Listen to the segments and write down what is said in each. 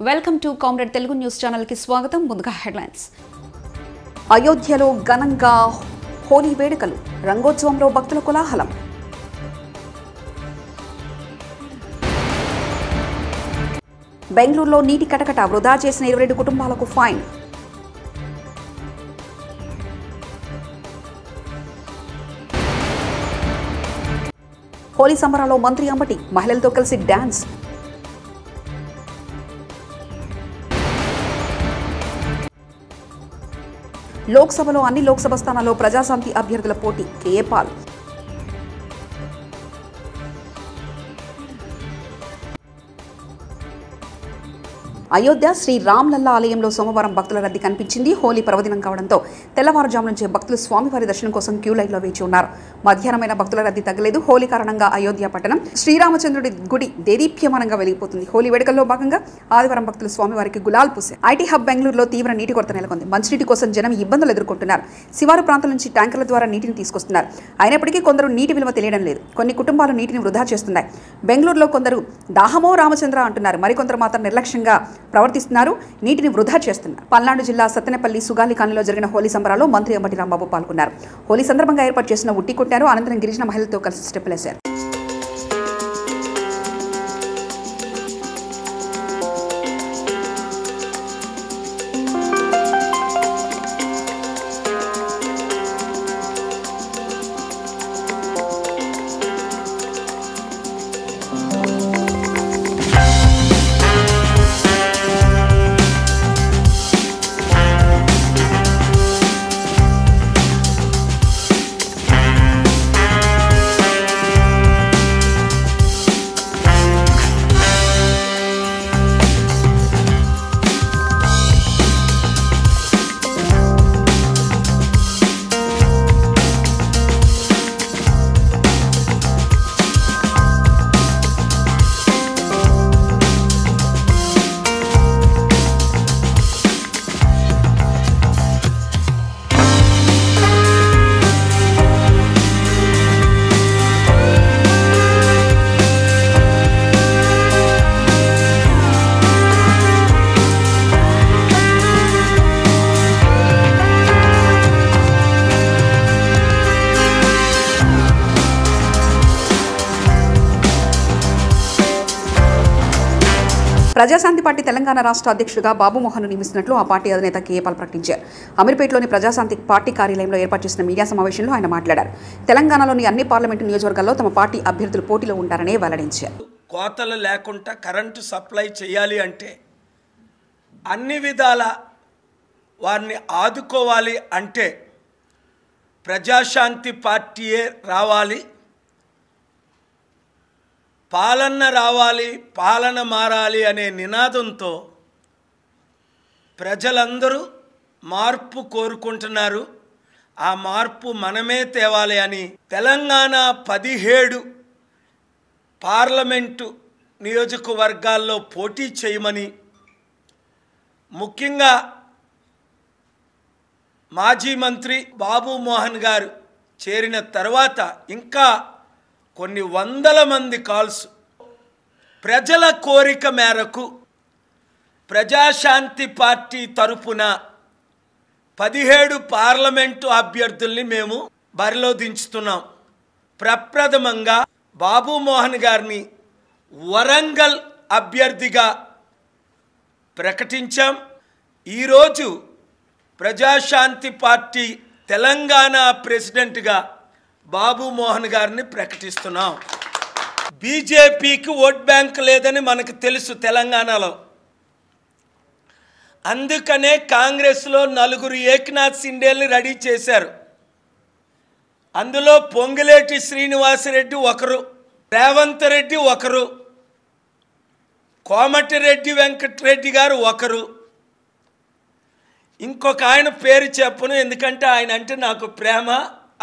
Welcome to comrade Telugu news channel కి స్వాగతం. ముందుగా హెడ్లైన్స్. అయోధ్యలో ఘనంగా హోలీ వేడుకలు, రంగోత్సవంలో భక్తుల కోలాహలం. బెంగళూరులో నీటి కటకట, వృధా చేసిన 22 కుటుంబాలకు ఫైన్. హోలీ సంబరాల్లో మంత్రి అంబటి మహిళలతో కలిసి డాన్స్. లోక్సభలో అన్ని లోక్సభ స్థానాల్లో ప్రజాశాంతి అభ్యర్థుల పోటీ, కేఏ పాల్. అయోధ్య శ్రీ రామ్లల్లా ఆలయంలో సోమవారం భక్తుల రద్దీ కనిపించింది. హోలీ పర్వదినం కావడంతో తెల్లవారుజాము నుంచే భక్తులు స్వామివారి దర్శనం కోసం క్యూ లైన్లో వేచి ఉన్నారు. మధ్యాహ్నమైన భక్తుల రద్దీ తగ్గలేదు. హోలీ కారణంగా అయోధ్య పట్టణం శ్రీరామచంద్రుడి గుడి దేదీప్యమానంగా వెలిగిపోతుంది. హోలీ వేడుకల్లో భాగంగా ఆదివారం భక్తులు స్వామివారికి గులాల్ పూశారు. ఐటీ హబ్ బెంగళూరులో తీవ్ర నీటి కొరత నెలకొంది. మంచినీటి కోసం జనం ఇబ్బందులు ఎదుర్కొంటున్నారు. శివారు ప్రాంతాల నుంచి ట్యాంకర్ల ద్వారా నీటిని తీసుకొస్తున్నారు. అయినప్పటికీ కొందరు నీటి విలువ తెలియడం లేదు. కొన్ని కుటుంబాలు నీటిని వృధా చేస్తున్నాయి. బెంగళూరులో కొందరు దాహమో రామచంద్ర అంటున్నారు. మరికొందరు మాత్రం నిర్లక్ష్యంగా ప్రవర్తిస్తున్నారు, నీటిని వృధా చేస్తున్నారు. పల్నాడు జిల్లా సత్తెనపల్లి సుగాలి కాలనీలో జరిగిన హోలీ సంబరాల్లో మంత్రి అంబటి రాంబాబు పాల్గొన్నారు. హోలీ సందర్భంగా ఏర్పాటు చేసిన ఉట్టి కొట్టారు. అనంతరం గిరిజన మహిళలతో కలిసి స్టెప్పులేశారు. ప్రజాశాంతి పార్టీ తెలంగాణ రాష్ట్ర అధ్యక్షుడిగా బాబు మోహన్ నియమిస్తున్నట్లు ఆ పార్టీ అధినేత కేఏ పాల్ ప్రకటించారు. అమీర్పేటలోని ప్రజాశాంతి పార్టీ కార్యాలయంలో ఏర్పాటు చేసిన మీడియా సమావేశంలో ఆయన మాట్లాడారు. తెలంగాణలోని అన్ని పార్లమెంటు నియోజకవర్గాల్లో తమ పార్టీ అభ్యర్థులు పోటీలో ఉంటారని వెల్లడించారు. కోతలు లేకుండా కరెంటు సప్లై చేయాలి అంటే అన్ని విధాల వారిని ఆదుకోవాలి అంటే ప్రజాశాంతి పార్టీయే రావాలి, పాలన రావాలి, పాలన మారాలి అనే నినాదంతో ప్రజలందరూ మార్పు కోరుకుంటున్నారు. ఆ మార్పు మనమే తేవాలి అని తెలంగాణ 17 పార్లమెంటు నియోజకవర్గాల్లో పోటీ చేయమని, ముఖ్యంగా మాజీ మంత్రి బాబు మోహన్ గారు చేరిన తర్వాత ఇంకా కొన్ని వందల మంది కాల్స్ ప్రజల కోరిక మేరకు ప్రజాశాంతి పార్టీ తరపున 17 పార్లమెంటు అభ్యర్థుల్ని మేము బరిలో దించుతున్నాం. ప్రప్రథమంగా బాబు మోహన్ గారిని వరంగల్ అభ్యర్థిగా ప్రకటించాం. ఈరోజు ప్రజాశాంతి పార్టీ తెలంగాణ ప్రెసిడెంట్గా బాబు మోహన్ గారిని ప్రకటిస్తున్నాం. బీజేపీకి ఓట్ బ్యాంక్ లేదని మనకు తెలుసు తెలంగాణలో. అందుకనే కాంగ్రెస్లో 4 ఏక్నాథ్ సిండేల్ని రెడీ చేశారు. అందులో పొంగులేటి శ్రీనివాసరెడ్డి ఒకరు, రేవంత్ రెడ్డి ఒకరు, కోమటిరెడ్డి వెంకటరెడ్డి గారు ఒకరు, ఇంకొక ఆయన పేరు చెప్పను ఎందుకంటే ఆయన అంటే నాకు ప్రేమ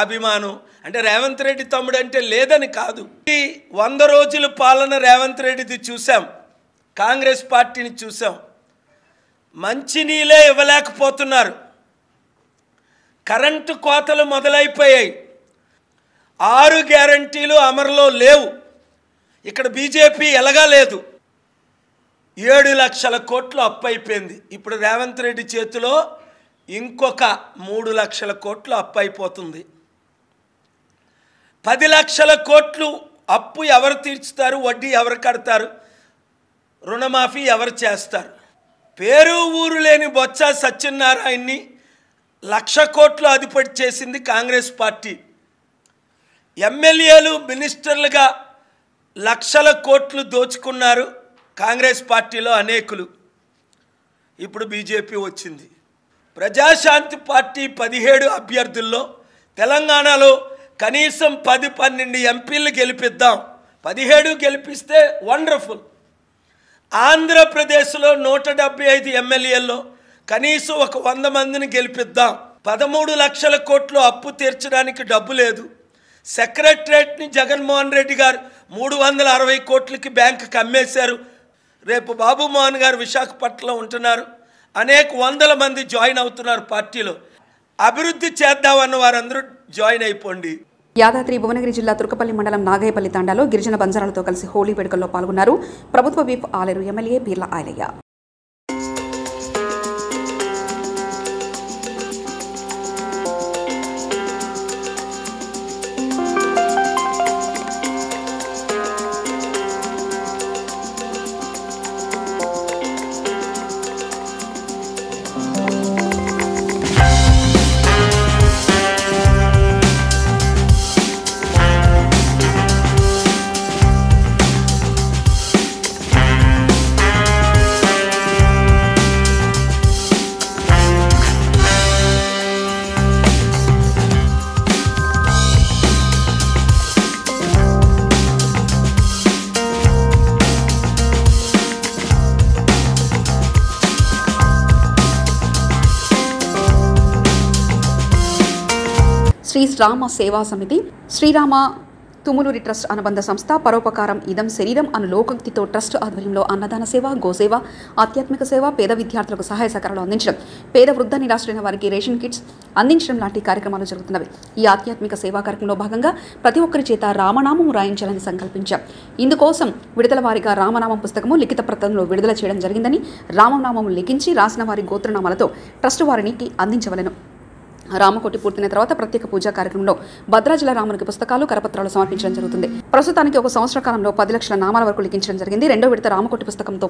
అభిమానం. అంటే రేవంత్ రెడ్డి తమ్ముడు అంటే లేదని కాదు. ఈ 100 రోజుల పాలన రేవంత్ రెడ్డిది చూసాం, కాంగ్రెస్ పార్టీని చూసాం. మంచినీళ్ళే ఇవ్వలేకపోతున్నారు. కరెంటు కోతలు మొదలైపోయాయి. 6 గ్యారంటీలు అమలులో లేవు. ఇక్కడ బీజేపీ ఎలాగా లేదు. 7 లక్షల కోట్లు అప్పు అయిపోయింది. ఇప్పుడు రేవంత్ రెడ్డి చేతిలో ఇంకొక 3 లక్షల కోట్లు అప్పు అయిపోతుంది. 10 లక్షల కోట్లు అప్పు ఎవరు తీర్చుతారు? వడ్డీ ఎవరు కడతారు? రుణమాఫీ ఎవరు చేస్తారు? పేరు ఊరు లేని బొత్స సత్యనారాయణని 1,00,000 కోట్లు అధిపతి చేసింది కాంగ్రెస్ పార్టీ. ఎమ్మెల్యేలు మినిస్టర్లుగా లక్షల కోట్లు దోచుకున్నారు కాంగ్రెస్ పార్టీలో అనేకులు. ఇప్పుడు బీజేపీ వచ్చింది. ప్రజాశాంతి పార్టీ 17 అభ్యర్థుల్లో తెలంగాణలో కనీసం 10-12 ఎంపీలు గెలిపిద్దాం. 17 గెలిపిస్తే వండర్ఫుల్. ఆంధ్రప్రదేశ్లో 175 ఎమ్మెల్యేల్లో కనీసం ఒక 100 మందిని గెలిపిద్దాం. 13 లక్షల కోట్లు అప్పు తీర్చడానికి డబ్బు లేదు. సెక్రటరేట్ని జగన్మోహన్ రెడ్డి గారు 360 కోట్లకి బ్యాంకుకి అమ్మేశారు. రేపు బాబు మోహన్ గారు విశాఖపట్నంలో ఉంటున్నారు. అనేక వందల మంది జాయిన్ అవుతున్నారు పార్టీలో. అభివృద్ధి చేద్దామన్న వారందరూ జాయిన్ అయిపోండి. యాదాద్రి భువనగిరి జిల్లా తుర్కపల్లి మండలం నాగయ్యపల్లి తాండాలో గిరిజన బంజారాలతో కలిసి హోలీ వేడుకల్లో పాల్గొన్నారు ప్రభుత్వ విప్ ఆలేరు ఎమ్మెల్యే బీర్లా ఆయలయ్య. శ్రీరామ సేవా సమితి, శ్రీరామ తుములూరి ట్రస్ట్ అనుబంధ సంస్థ, పరోపకారం ఇదం శరీరం అను లోకోక్తితో ట్రస్ట్ ఆధ్వర్యంలో అన్నదాన సేవ, గోసేవ, ఆధ్యాత్మిక సేవ, పేద విద్యార్థులకు సహాయ సహకారాలు అందించడం, పేద వృద్ధ నిరాశ్రైన వారికి రేషన్ కిట్స్ అందించడం లాంటి కార్యక్రమాలు జరుగుతున్నవి. ఈ ఆధ్యాత్మిక సేవా కార్యక్రమంలో భాగంగా ప్రతి ఒక్కరి చేత రామనామం రాయించాలని సంకల్పించాం. ఇందుకోసం విడుదల వారిగా రామనామం పుస్తకము లిఖిత పత్రంలో విడుదల చేయడం జరిగిందని, రామనామం లిఖించి రాసిన వారి గోత్రనామాలతో ట్రస్ట్ వారికి అందించవలెను. రామకోటి పూర్తయిన తర్వాత ప్రత్యేక పూజా కార్యక్రమంలో భద్రాచల రామునికి పుస్తకాలు, కరపత్రాలు సమర్పించడం జరుగుతుంది. ప్రస్తుతానికి ఒక సంవత్సర కాలంలో 10 లక్షల నామాల వరకు లిఖించడం జరిగింది. రెండో విడత రామకోటి పుస్తకంతో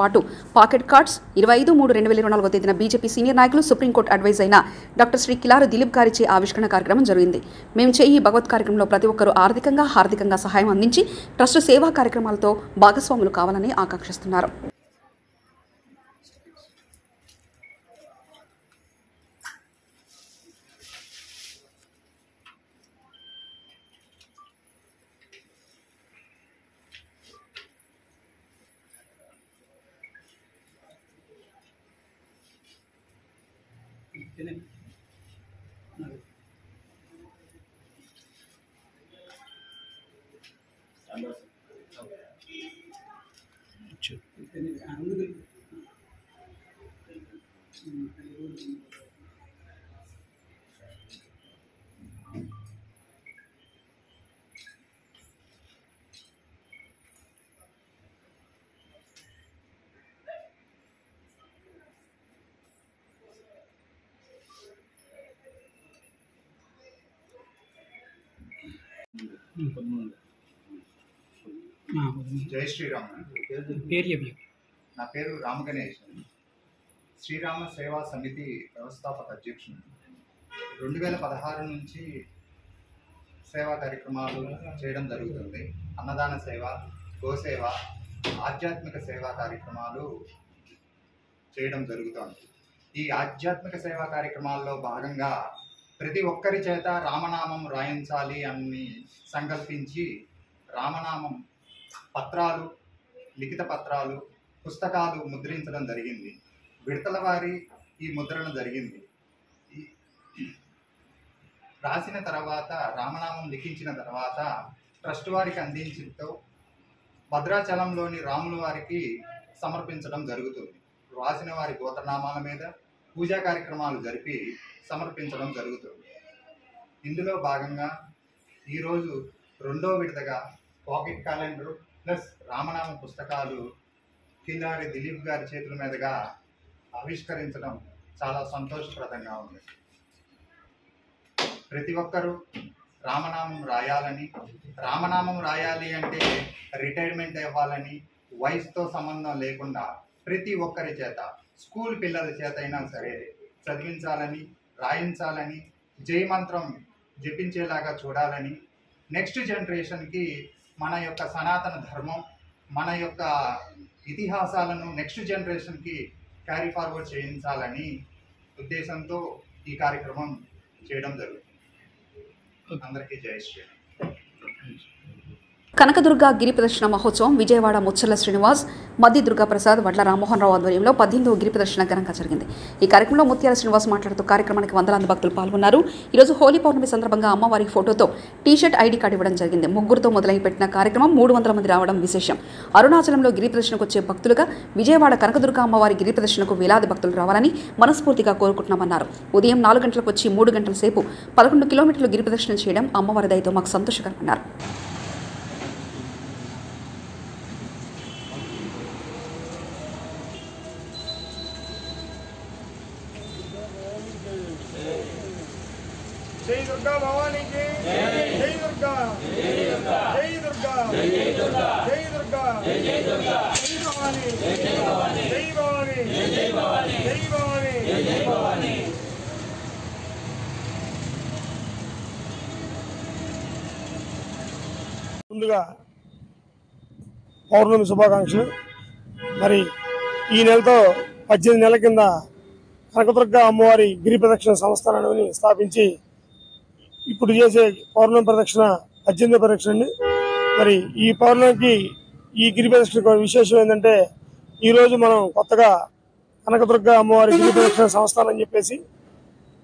పాటు పాకెట్ కార్డ్స్ 25/3/2024 తేదీన బీజేపీ సీనియర్ నాయకులు, సుప్రీంకోర్టు అడ్వైజ్ అయిన డాక్టర్ శ్రీ కిలారు దిలీప్ గారిచే ఆవిష్కరణ కార్యక్రమం జరిగింది. మేము చేయి భగవత్ కార్యక్రమంలో ప్రతి ఒక్కరూ హార్దికంగా సహాయం అందించి ట్రస్ట్ సేవా కార్యక్రమాలతో భాగస్వాములు కావాలని ఆకాంక్షిస్తున్నారు. జై శ్రీరామ్. నా పేరు రామగణేష్. శ్రీరామ సేవా సమితి వ్యవస్థాపక అధ్యక్షుడు. 2016 నుంచి సేవా కార్యక్రమాలు చేయడం జరుగుతుంది. అన్నదాన సేవ, గోసేవ, ఆధ్యాత్మిక సేవా కార్యక్రమాలు చేయడం జరుగుతుంది. ఈ ఆధ్యాత్మిక సేవా కార్యక్రమాల్లో భాగంగా ప్రతి ఒక్కరి చేత రామనామం రాయించాలి అని సంకల్పించి రామనామం పత్రాలు, లిఖిత పత్రాలు, పుస్తకాలు ముద్రించడం జరిగింది. విడతల వారి ఈ ముద్రణ జరిగింది. రాసిన తర్వాత రామనామం లిఖించిన తర్వాత ట్రస్ట్ వారికి అందించడంతో భద్రాచలంలోని రాముల వారికి సమర్పించడం జరుగుతుంది. రాసిన వారి గోత్రనామాల మీద పూజా కార్యక్రమాలు జరిపి సమర్పించడం జరుగుతుంది. ఇందులో భాగంగా ఈరోజు రెండో విడతగా పాకెట్ క్యాలెండరు, ప్లస్ రామనామ పుస్తకాలు కిందారి దిలీప్ గారి చేతుల మీదుగా ఆవిష్కరించడం చాలా సంతోషప్రదంగా ఉంది. ప్రతి ఒక్కరూ రామనామం రాయాలి అంటే రిటైర్మెంట్ అవ్వాలని వయసుతో సంబంధం లేకుండా ప్రతి ఒక్కరి చేత, స్కూల్ పిల్లల చేత అయినా సరే చదివించాలని, రాయించాలని, జయమంత్రం జపించేలాగా చూడాలని, నెక్స్ట్ జనరేషన్కి మన యొక్క సనాతన ధర్మం, మన యొక్క ఇతిహాసాలను నెక్స్ట్ జనరేషన్కి క్యారీ ఫార్వర్డ్ చేయించాలని ఉద్దేశంతో ఈ కార్యక్రమం చేయడం జరుగుతుంది. అందరికీ జై శ్రీరామ్. కనకదుర్గ గిరి ప్రదర్శన మహోత్సవం విజయవాడ ముచ్చర్ల శ్రీనివాస్, మద్ది దుర్గాప్రసాద్, వడ్ల రామ్మోహన్ రావు ఆధ్వర్యంలో 18వ గిరి ప్రదర్శన ఘనంగా జరిగింది. ఈ కార్యక్రమంలో ముత్యాల శ్రీనివాస్ మాట్లాడుతూ కార్యక్రమానికి వందలాది భక్తులు పాల్గొన్నారు. ఈరోజు హోలీ పౌర్ణమి సందర్భంగా అమ్మవారి ఫోటోతో టీషర్ట్, ఐడి కార్డు ఇవ్వడం జరిగింది. ముగ్గురుతో మొదలైపెట్టిన కార్యక్రమం 300 మంది రావడం విశేషం. అరుణాచలంలో గిరి ప్రదర్శనకు వచ్చే భక్తులుగా విజయవాడ కనకదుర్గ అమ్మవారి గిరి ప్రదర్శనకు వేలాది భక్తులు రావాలని మనస్ఫూర్తిగా కోరుకుంటున్నామన్నారు. ఉదయం 4 గంటలకు వచ్చి 3 గంటల సేపు 11 కిలోమీటర్లు గిరి ప్రదర్శన చేయడం అమ్మవారి దయతో మాకు సంతోషకరమన్నారు. जय दुर्गा भवानी की जय दुर्गा जय दुर्गा जय दुर्गा जय दुर्गा जय दुर्गा जय दुर्गा जय भवानी जय भवानी जय भवानी जय भवानी जय भवानी जय भवानी. ముందుగా పౌర్ణమి శుభాకాంక్షలు. మరి ఈ నెలతో 18 నెలల కింద కనకదుర్గ అమ్మవారి గిరి ప్రదక్షిణ సంస్థానాన్ని స్థాపించి ఇప్పుడు చేసే పౌర్ణమి ప్రదక్షిణ 18వ ప్రదక్షిణ అండి. మరి ఈ పౌర్ణమికి ఈ గిరి ప్రదక్షిణ విశేషం ఏంటంటే, ఈరోజు మనం కొత్తగా కనకదుర్గ అమ్మవారి గిరి ప్రదక్షిణ సంస్థానం అని చెప్పేసి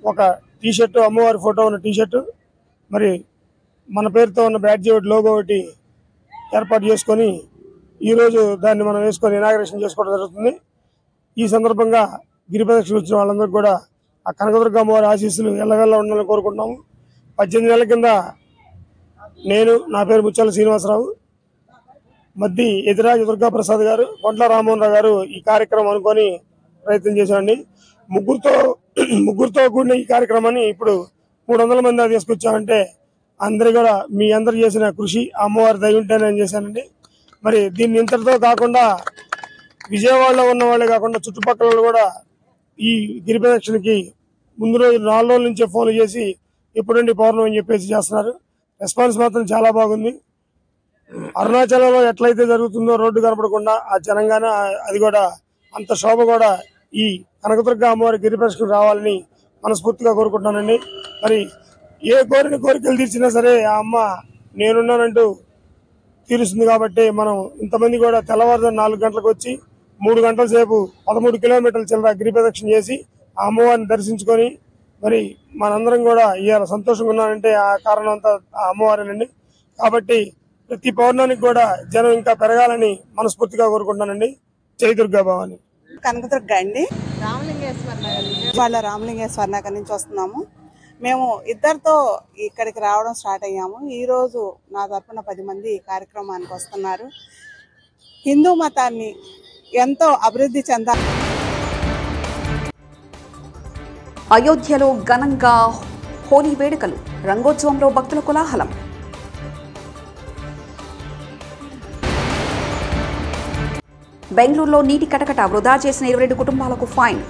ఒక టీషర్టు, అమ్మవారి ఫోటో ఉన్న టీషర్టు, మరి మన పేరుతో ఉన్న బ్యాడ్జీ ఒకటి, లోగో ఒకటి ఏర్పాటు చేసుకొని ఈరోజు దాన్ని మనం వేసుకొని ఇనాగరేషన్ చేసుకోవడం జరుగుతుంది. ఈ సందర్భంగా గిరి ప్రదక్షిణ వచ్చిన వాళ్ళందరికీ కూడా ఆ కనకదుర్గ అమ్మవారి ఆశీస్సులు ఎల్లవెల్ల ఉండాలని కోరుకుంటున్నాము. 18 నెలల కింద నా పేరు ముత్యాల శ్రీనివాసరావు, మద్ది ఎదిరాజ దుర్గాప్రసాద్ గారు, వడ్ల రామ్మోహన్ రావు గారు ఈ కార్యక్రమం అనుకొని ప్రయత్నం చేశామండి. ముగ్గురుతో కూడిన ఈ కార్యక్రమాన్ని ఇప్పుడు 300 మంది తీసుకొచ్చామంటే అందరి కూడా మీ అందరు చేసిన కృషి, అమ్మవారి దయ ఉంటేనే నేను చేశానండి. మరి దీన్ని ఇంతటితో కాకుండా విజయవాడలో ఉన్న వాళ్ళే కాకుండా చుట్టుపక్కల కూడా ఈ గిరి ప్రదక్షిణకి ముందు రోజు 4 రోజుల నుంచే ఫోన్లు చేసి ఎప్పుడండి పౌర్ణమి అని చెప్పేసి చేస్తున్నారు. రెస్పాన్స్ మాత్రం చాలా బాగుంది. అరుణాచలంలో ఎట్లయితే జరుగుతుందో రోడ్డు కనపడకుండా ఆ జనంగానే అది కూడా అంత శోభ కూడా ఈ కనకదుర్గ అమ్మవారి గిరి ప్రదక్షిణ రావాలని మనస్ఫూర్తిగా కోరుకుంటున్నానండి. మరి ఏ కోరికలు తీర్చినా సరే ఆ అమ్మ నేనున్నానంటూ తీరుస్తుంది. కాబట్టి మనం ఇంతమంది కూడా తెల్లవారుజాము 4 గంటలకు వచ్చి 3 గంటల సేపు 13 కిలోమీటర్ల చిల్లర గిరి ప్రదక్షిణ చేసి ఆ అమ్మవారిని దర్శించుకొని మరి మనందరం కూడా ఇవాళ సంతోషంగా ఉన్నానంటే ఆ కారణం అంతా ఆ అమ్మవారేనండి. కాబట్టి ప్రతి పౌర్ణానికి కూడా జనం ఇంకా పెరగాలని మనస్ఫూర్తిగా కోరుకుంటున్నానండి. జై దుర్గా భవాని. కనకదుర్గ అండి, వాళ్ళ రామలింగేశ్వర నగర్ నుంచి వస్తున్నాము. మేము ఇద్దరితో ఇక్కడికి రావడం స్టార్ట్ అయ్యాము. ఈరోజు నా తరపున 10 మంది ఈ కార్యక్రమానికి వస్తున్నారు. హిందూ మతాన్ని ఎంతో అభివృద్ధి చెందాలి. అయోధ్యలో ఘనంగా హోలీ వేడుకలు, రంగోత్సవంలో భక్తుల కోలాహలం. బెంగళూరులో నీటి కటకట, వృధా చేసిన 22 కుటుంబాలకు ఫైన్.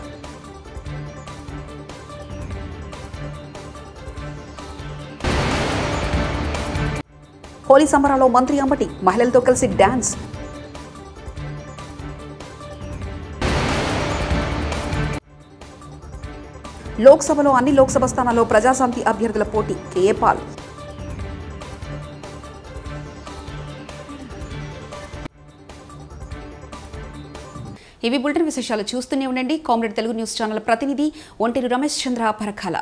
హోలీ సంబరాల్లో మంత్రి అంబటి మహిళలతో కలిసి డాన్స్. లోక్సభలో అన్ని లోక్సభ స్థానాల్లో ప్రజాశాంతి అభ్యర్థుల పోటీ, కేఏ పాల్. ఇవి బులెటిన్ విశేషాలు. చూస్తూనే ఉండండి కామ్రేడ్ తెలుగు న్యూస్ ఛానల్. ప్రతినిధి ఒంటేరు రమేష్ చంద్ర పరకాల.